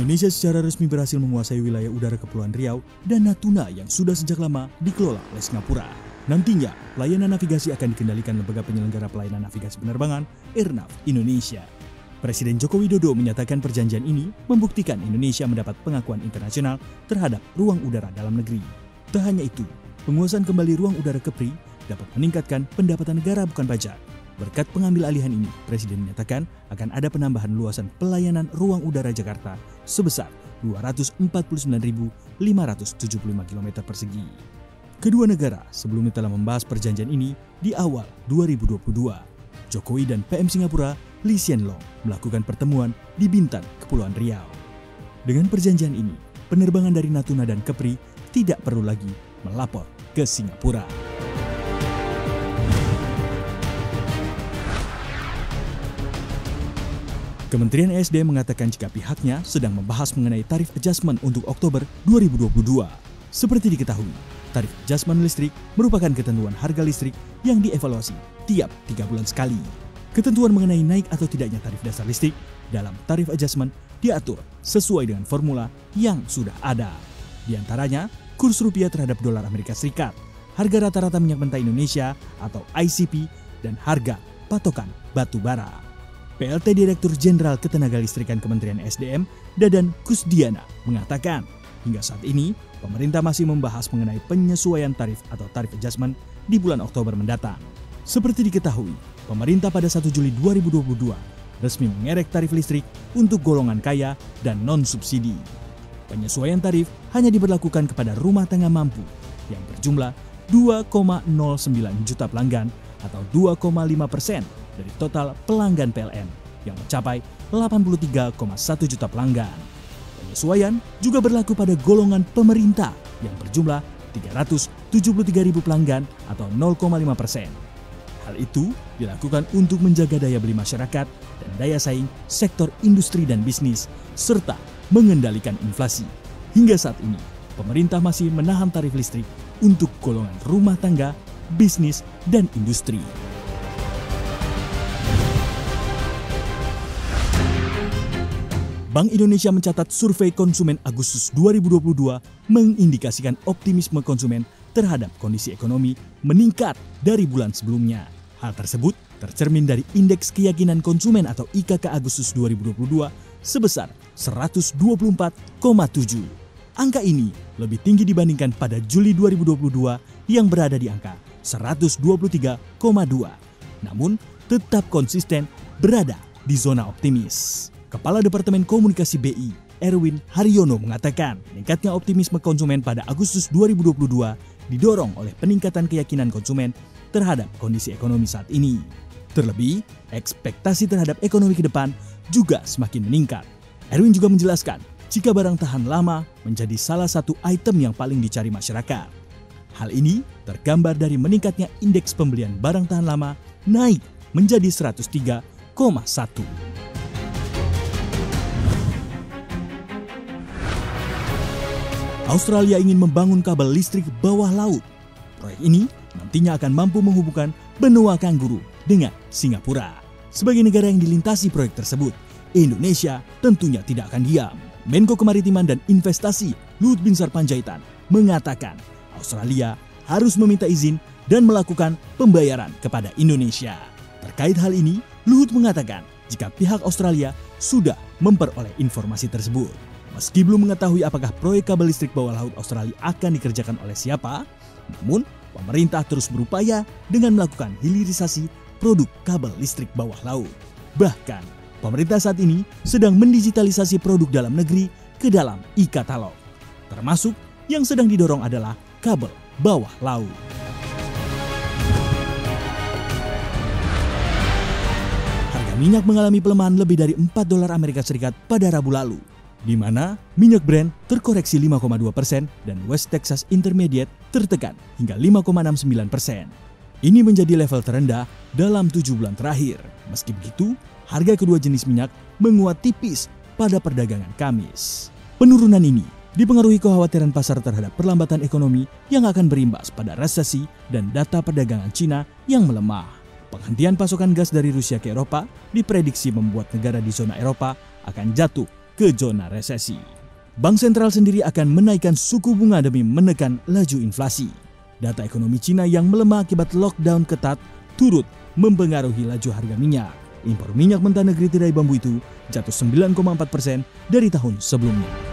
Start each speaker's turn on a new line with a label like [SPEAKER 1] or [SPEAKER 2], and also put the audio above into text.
[SPEAKER 1] Indonesia secara resmi berhasil menguasai wilayah udara Kepulauan Riau dan Natuna yang sudah sejak lama dikelola oleh Singapura. Nantinya, pelayanan navigasi akan dikendalikan Lembaga Penyelenggara Pelayanan Navigasi Penerbangan, Airnav Indonesia. Presiden Joko Widodo menyatakan perjanjian ini membuktikan Indonesia mendapat pengakuan internasional terhadap ruang udara dalam negeri. Tak hanya itu, penguasaan kembali ruang udara Kepri dapat meningkatkan pendapatan negara bukan pajak. Berkat pengambil alihan ini, Presiden menyatakan akan ada penambahan luasan pelayanan ruang udara Jakarta sebesar 249.575 km persegi. Kedua negara sebelumnya telah membahas perjanjian ini di awal 2022. Jokowi dan PM Singapura Lee Hsien Loong melakukan pertemuan di Bintan, Kepulauan Riau. Dengan perjanjian ini, penerbangan dari Natuna dan Kepri tidak perlu lagi melapor ke Singapura. Kementerian ESDM mengatakan jika pihaknya sedang membahas mengenai tarif adjustment untuk Oktober 2022. Seperti diketahui, tarif adjustment listrik merupakan ketentuan harga listrik yang dievaluasi tiap 3 bulan sekali. Ketentuan mengenai naik atau tidaknya tarif dasar listrik dalam tarif adjustment diatur sesuai dengan formula yang sudah ada. Di antaranya, kurs rupiah terhadap dolar Amerika Serikat, harga rata-rata minyak mentah Indonesia atau ICP, dan harga patokan batu bara. PLT Direktur Jenderal Ketenagalistrikan Kementerian SDM, Dadan Kusdiana, mengatakan hingga saat ini pemerintah masih membahas mengenai penyesuaian tarif atau tarif adjustment di bulan Oktober mendatang. Seperti diketahui, pemerintah pada 1 Juli 2022 resmi mengerek tarif listrik untuk golongan kaya dan non-subsidi. Penyesuaian tarif hanya diberlakukan kepada rumah tangga mampu yang berjumlah 2,09 juta pelanggan atau 2,5% dari total pelanggan PLN yang mencapai 83,1 juta pelanggan. Penyesuaian juga berlaku pada golongan pemerintah yang berjumlah 373.000 pelanggan atau 0,5%. Hal itu dilakukan untuk menjaga daya beli masyarakat dan daya saing sektor industri dan bisnis, serta mengendalikan inflasi. Hingga saat ini, pemerintah masih menahan tarif listrik untuk golongan rumah tangga, bisnis, dan industri. Bank Indonesia mencatat survei konsumen Agustus 2022 mengindikasikan optimisme konsumen terhadap kondisi ekonomi meningkat dari bulan sebelumnya. Hal tersebut tercermin dari Indeks Keyakinan Konsumen atau IKK Agustus 2022 sebesar 124,7. Angka ini lebih tinggi dibandingkan pada Juli 2022 yang berada di angka 123,2. Namun tetap konsisten berada di zona optimis. Kepala Departemen Komunikasi BI, Erwin Haryono, mengatakan meningkatnya optimisme konsumen pada Agustus 2022 didorong oleh peningkatan keyakinan konsumen terhadap kondisi ekonomi saat ini. Terlebih, ekspektasi terhadap ekonomi ke depan juga semakin meningkat. Erwin juga menjelaskan, jika barang tahan lama menjadi salah satu item yang paling dicari masyarakat. Hal ini tergambar dari meningkatnya indeks pembelian barang tahan lama naik menjadi 103,1. Australia ingin membangun kabel listrik bawah laut. Proyek ini nantinya akan mampu menghubungkan benua Kangguru dengan Singapura. Sebagai negara yang dilintasi proyek tersebut, Indonesia tentunya tidak akan diam. Menko Kemaritiman dan Investasi Luhut Binsar Panjaitan mengatakan Australia harus meminta izin dan melakukan pembayaran kepada Indonesia. Terkait hal ini, Luhut mengatakan jika pihak Australia sudah memperoleh informasi tersebut. Meski belum mengetahui apakah proyek kabel listrik bawah laut Australia akan dikerjakan oleh siapa, namun pemerintah terus berupaya dengan melakukan hilirisasi produk kabel listrik bawah laut. Bahkan, pemerintah saat ini sedang mendigitalisasi produk dalam negeri ke dalam e-katalog. Termasuk yang sedang didorong adalah kabel bawah laut. Harga minyak mengalami pelemahan lebih dari $4 Amerika Serikat pada Rabu lalu, di mana minyak Brent terkoreksi 5,2% dan West Texas Intermediate tertekan hingga 5,69%. Ini menjadi level terendah dalam 7 bulan terakhir. Meski begitu, harga kedua jenis minyak menguat tipis pada perdagangan Kamis. Penurunan ini dipengaruhi kekhawatiran pasar terhadap perlambatan ekonomi yang akan berimbas pada resesi dan data perdagangan Cina yang melemah. Penghentian pasokan gas dari Rusia ke Eropa diprediksi membuat negara di zona Eropa akan jatuh ke zona resesi. Bank sentral sendiri akan menaikkan suku bunga demi menekan laju inflasi. Data ekonomi Cina yang melemah akibat lockdown ketat turut mempengaruhi laju harga minyak. Impor minyak mentah negeri tirai bambu itu jatuh 9,4% dari tahun sebelumnya.